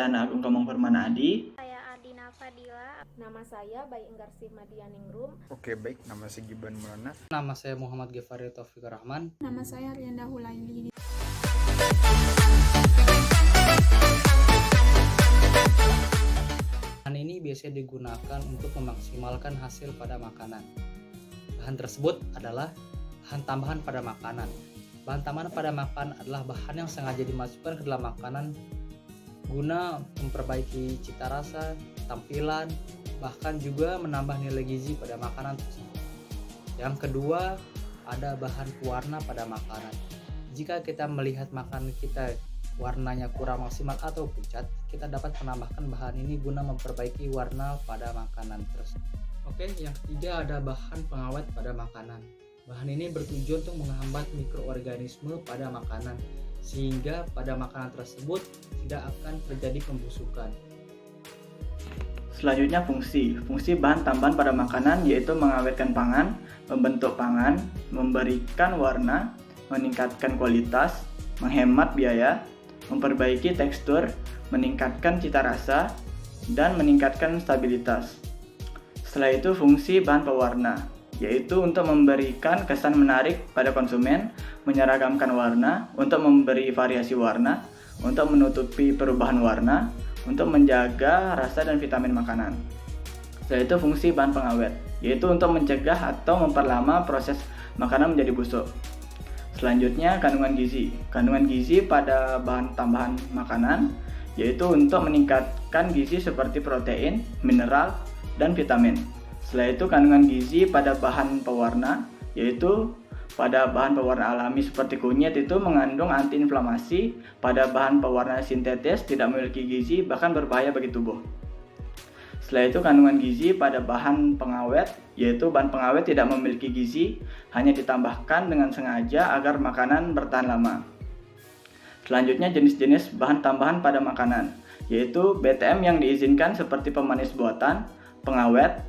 Pradana Agung Komong Permana Adi. Saya Ardina Fadila. Nama saya Bayi Enggarsih Madianingrum. Oke, baik. Nama saya Giban Mulana. Nama saya Muhammad Ghifari Taufikur Rahman. Nama saya Rianda Hulaili. Bahan ini biasanya digunakan untuk memaksimalkan hasil pada makanan. Bahan tersebut adalah bahan tambahan pada makanan. Bahan tambahan pada makanan adalah bahan yang sengaja dimasukkan ke dalam makanan guna memperbaiki cita rasa, tampilan, bahkan juga menambah nilai gizi pada makanan tersebut. Yang kedua, ada bahan pewarna pada makanan. Jika kita melihat makanan kita warnanya kurang maksimal atau pucat, kita dapat menambahkan bahan ini guna memperbaiki warna pada makanan tersebut. Oke, yang ketiga ada bahan pengawet pada makanan. Bahan ini bertujuan untuk menghambat mikroorganisme pada makanan, sehingga pada makanan tersebut tidak akan terjadi pembusukan. Selanjutnya fungsi bahan tambahan pada makanan yaitu mengawetkan pangan, membentuk pangan, memberikan warna, meningkatkan kualitas, menghemat biaya, memperbaiki tekstur, meningkatkan cita rasa, dan meningkatkan stabilitas. Setelah itu fungsi bahan pewarna yaitu untuk memberikan kesan menarik pada konsumen, menyeragamkan warna, untuk memberi variasi warna, untuk menutupi perubahan warna, untuk menjaga rasa dan vitamin makanan. Setelah itu fungsi bahan pengawet, yaitu untuk mencegah atau memperlama proses makanan menjadi busuk. Selanjutnya kandungan gizi. Kandungan gizi pada bahan tambahan makanan, yaitu untuk meningkatkan gizi seperti protein, mineral, dan vitamin. Setelah itu kandungan gizi pada bahan pewarna, yaitu pada bahan pewarna alami seperti kunyit itu mengandung antiinflamasi, pada bahan pewarna sintetis tidak memiliki gizi bahkan berbahaya bagi tubuh. Setelah itu kandungan gizi pada bahan pengawet, yaitu bahan pengawet tidak memiliki gizi, hanya ditambahkan dengan sengaja agar makanan bertahan lama. Selanjutnya jenis-jenis bahan tambahan pada makanan, yaitu BTM yang diizinkan seperti pemanis buatan, pengawet,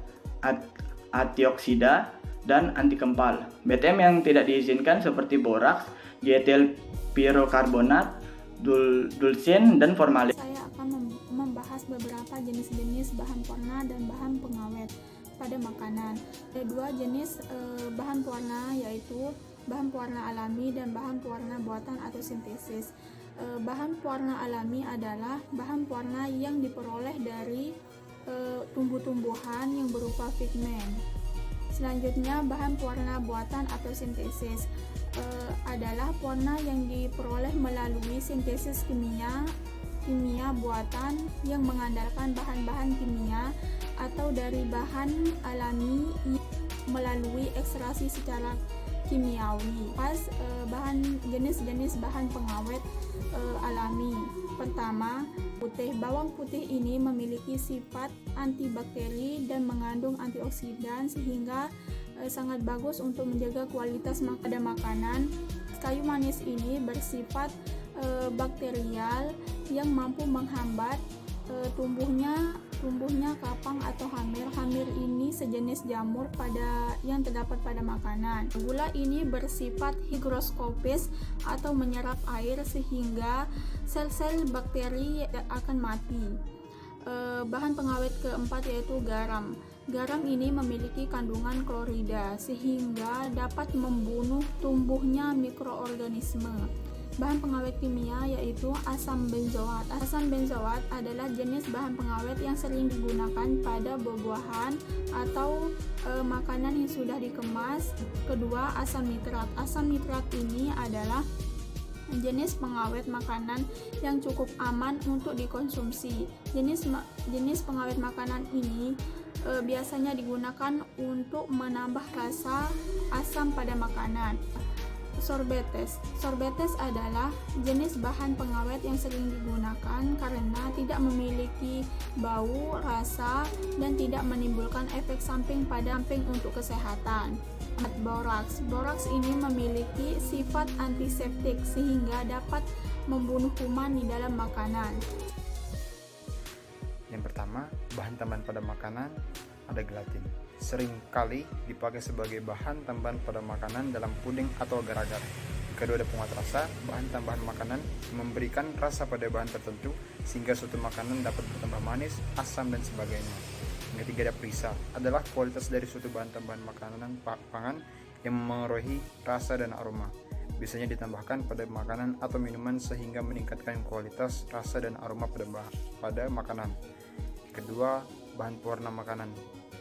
antioksida, dan anti kempal. BTM yang tidak diizinkan seperti boraks, dietil pirokarbonat, dulcin, dan formalin. Saya akan membahas beberapa jenis-jenis bahan pewarna dan bahan pengawet pada makanan. Ada dua jenis bahan pewarna, yaitu bahan pewarna alami dan bahan pewarna buatan atau sintesis. Bahan pewarna alami adalah bahan pewarna yang diperoleh dari tumbuh-tumbuhan yang berupa pigmen. Selanjutnya bahan pewarna buatan atau sintesis adalah pewarna yang diperoleh melalui sintesis kimia buatan yang mengandalkan bahan-bahan kimia atau dari bahan alami melalui ekstraksi secara kimiawi. Jenis-jenis bahan pengawet alami. Pertama, putih. Bawang putih ini memiliki sifat antibakteri dan mengandung antioksidan sehingga sangat bagus untuk menjaga kualitas makanan. Kayu manis ini bersifat bakterial yang mampu menghambat tumbuhnya kapang atau hamir. Hamir ini sejenis jamur yang terdapat pada makanan. Gula ini bersifat higroskopis atau menyerap air sehingga sel-sel bakteri akan mati. Bahan pengawet keempat yaitu garam. Garam ini memiliki kandungan klorida sehingga dapat membunuh tumbuhnya mikroorganisme. Bahan pengawet kimia yaitu asam benzoat. Asam benzoat adalah jenis bahan pengawet yang sering digunakan pada buah-buahan atau makanan yang sudah dikemas. Kedua, asam nitrat. Asam nitrat ini adalah jenis pengawet makanan yang cukup aman untuk dikonsumsi. Jenis pengawet makanan ini biasanya digunakan untuk menambah rasa asam pada makanan. Sorbetes adalah jenis bahan pengawet yang sering digunakan karena tidak memiliki bau, rasa, dan tidak menimbulkan efek samping untuk kesehatan. Boraks ini memiliki sifat antiseptik sehingga dapat membunuh kuman di dalam makanan. Yang pertama, bahan tambahan pada makanan ada gelatin. Sering kali dipakai sebagai bahan tambahan pada makanan dalam puding atau agar-agar. Kedua, ada penguat rasa. Bahan tambahan makanan memberikan rasa pada bahan tertentu sehingga suatu makanan dapat bertambah manis, asam, dan sebagainya. Yang ketiga ada perisa, adalah kualitas dari suatu bahan tambahan makanan pangan yang memengaruhi rasa dan aroma. Biasanya ditambahkan pada makanan atau minuman sehingga meningkatkan kualitas, rasa, dan aroma pada makanan. Kedua, bahan pewarna makanan.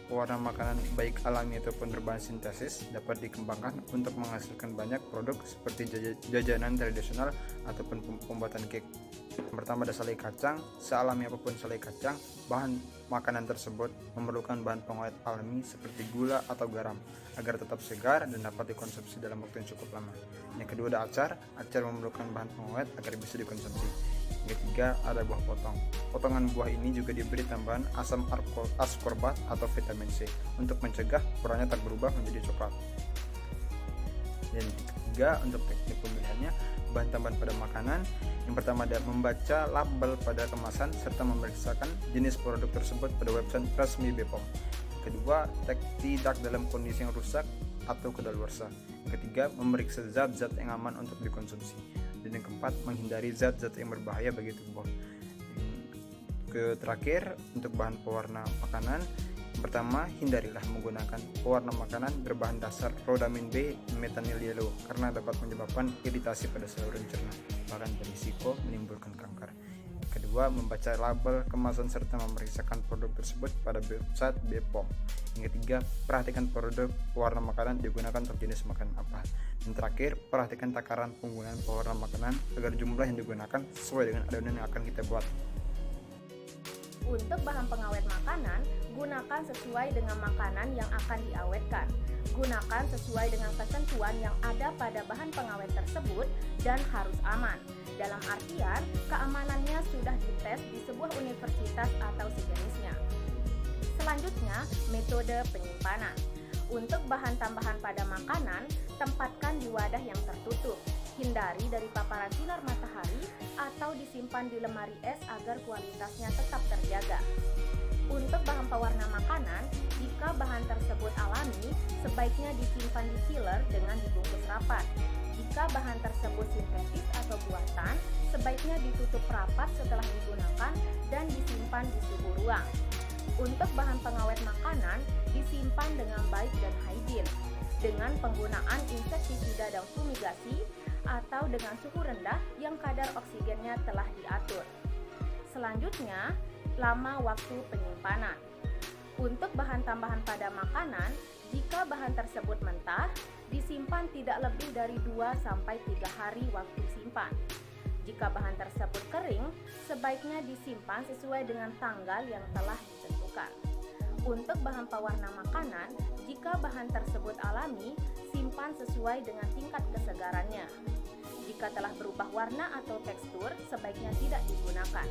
Pewarna makanan baik alami ataupun berbahan sintesis dapat dikembangkan untuk menghasilkan banyak produk seperti jajanan tradisional ataupun pembuatan cake. Yang pertama ada selai kacang. Sealami apapun selai kacang, bahan makanan tersebut memerlukan bahan pengawet alami seperti gula atau garam agar tetap segar dan dapat dikonsumsi dalam waktu yang cukup lama. Yang kedua ada acar. Acar memerlukan bahan pengawet agar bisa dikonsumsi. Yang ketiga ada buah potong. Potongan buah ini juga diberi tambahan asam ascorbat atau vitamin C untuk mencegah warnanya tak berubah menjadi coklat. Dan ketiga untuk teknik pemilihannya, bahan tambahan pada makanan. Yang pertama ada membaca label pada kemasan serta memeriksakan jenis produk tersebut pada website resmi BPOM. Kedua, tidak dalam kondisi yang rusak atau kedaluarsa. Yang ketiga, memeriksa zat-zat yang aman untuk dikonsumsi. Dan yang keempat, menghindari zat-zat yang berbahaya bagi tubuh. Terakhir, untuk bahan pewarna makanan, yang pertama, hindarilah menggunakan pewarna makanan berbahan dasar rhodamin B metanyl yellow karena dapat menyebabkan iritasi pada saluran cerna, bahkan berisiko menimbulkan kanker. Kedua, membaca label kemasan serta memeriksakan produk tersebut pada website BPOM. Yang ketiga, perhatikan produk pewarna makanan digunakan untuk jenis makanan apa. Dan terakhir, perhatikan takaran penggunaan pewarna makanan agar jumlah yang digunakan sesuai dengan adonan yang akan kita buat. Untuk bahan pengawet makanan, gunakan sesuai dengan makanan yang akan diawetkan. Gunakan sesuai dengan ketentuan yang ada pada bahan pengawet tersebut dan harus aman. Dalam artian, keamanannya sudah dites di sebuah universitas atau sejenisnya. Selanjutnya, metode penyimpanan. Untuk bahan tambahan pada makanan, tempatkan di wadah yang tertutup. Hindari dari paparan sinar matahari atau disimpan di lemari es agar kualitasnya tetap terjaga. Untuk bahan pewarna makanan, jika bahan tersebut alami, sebaiknya disimpan di chiller dengan dibungkus rapat. Jika bahan tersebut sintetis atau buatan, sebaiknya ditutup rapat setelah digunakan dan disimpan di suhu ruang. Untuk bahan pengawet makanan, disimpan dengan baik dan hygiene, dengan penggunaan insektisida dan fumigasi, atau dengan suhu rendah yang kadar oksigennya telah diatur. Selanjutnya, lama waktu penyimpanan. Untuk bahan tambahan pada makanan, jika bahan tersebut mentah, disimpan tidak lebih dari 2-3 hari waktu simpan. Jika bahan tersebut kering, sebaiknya disimpan sesuai dengan tanggal yang telah ditentukan. Untuk bahan pewarna makanan, jika bahan tersebut alami, simpan sesuai dengan tingkat kesegarannya. Jika telah berubah warna atau tekstur, sebaiknya tidak digunakan.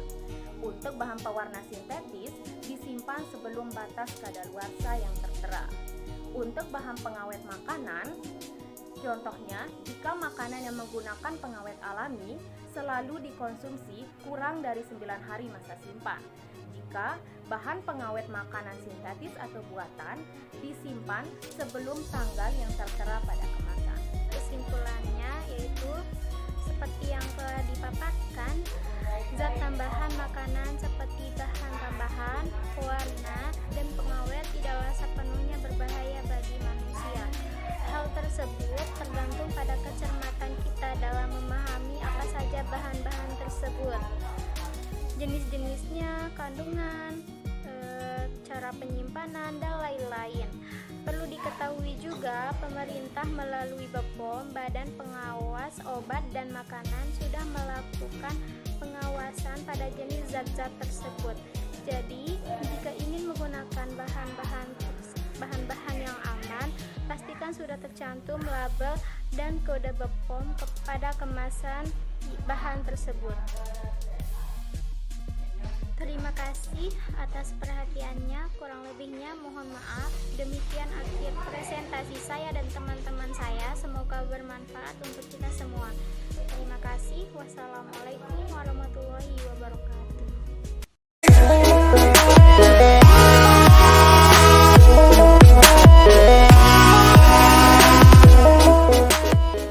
Untuk bahan pewarna sintetis, disimpan sebelum batas kadaluarsa yang tertera. Untuk bahan pengawet makanan, contohnya, jika makanan yang menggunakan pengawet alami selalu dikonsumsi kurang dari 9 hari masa simpan. Jika bahan pengawet makanan sintetis atau buatan disimpan sebelum tanggal yang tertera pada kemasan. Kesimpulannya yaitu seperti yang telah dipaparkan, zat tambahan makanan seperti bahan tambahan, pewarna, dan pengawet tidaklah sepenuhnya berbahaya bagi manusia. Hal tersebut tergantung pada kecermatan kita dalam memahami apa saja bahan-bahan tersebut, jenis-jenisnya, kandungan, cara penyimpanan, dan lain-lain. Perlu diketahui juga, pemerintah melalui BPOM, Badan Pengawas Obat dan Makanan, sudah melakukan pengawasan pada jenis zat-zat tersebut. Jadi, jika ingin menggunakan bahan-bahan yang aman, pastikan sudah tercantum label dan kode BPOM pada kemasan bahan tersebut. Terima kasih atas perhatiannya, kurang lebihnya mohon maaf. Demikian akhir presentasi saya dan teman-teman saya, semoga bermanfaat untuk kita semua. Terima kasih. Wassalamualaikum warahmatullahi wabarakatuh.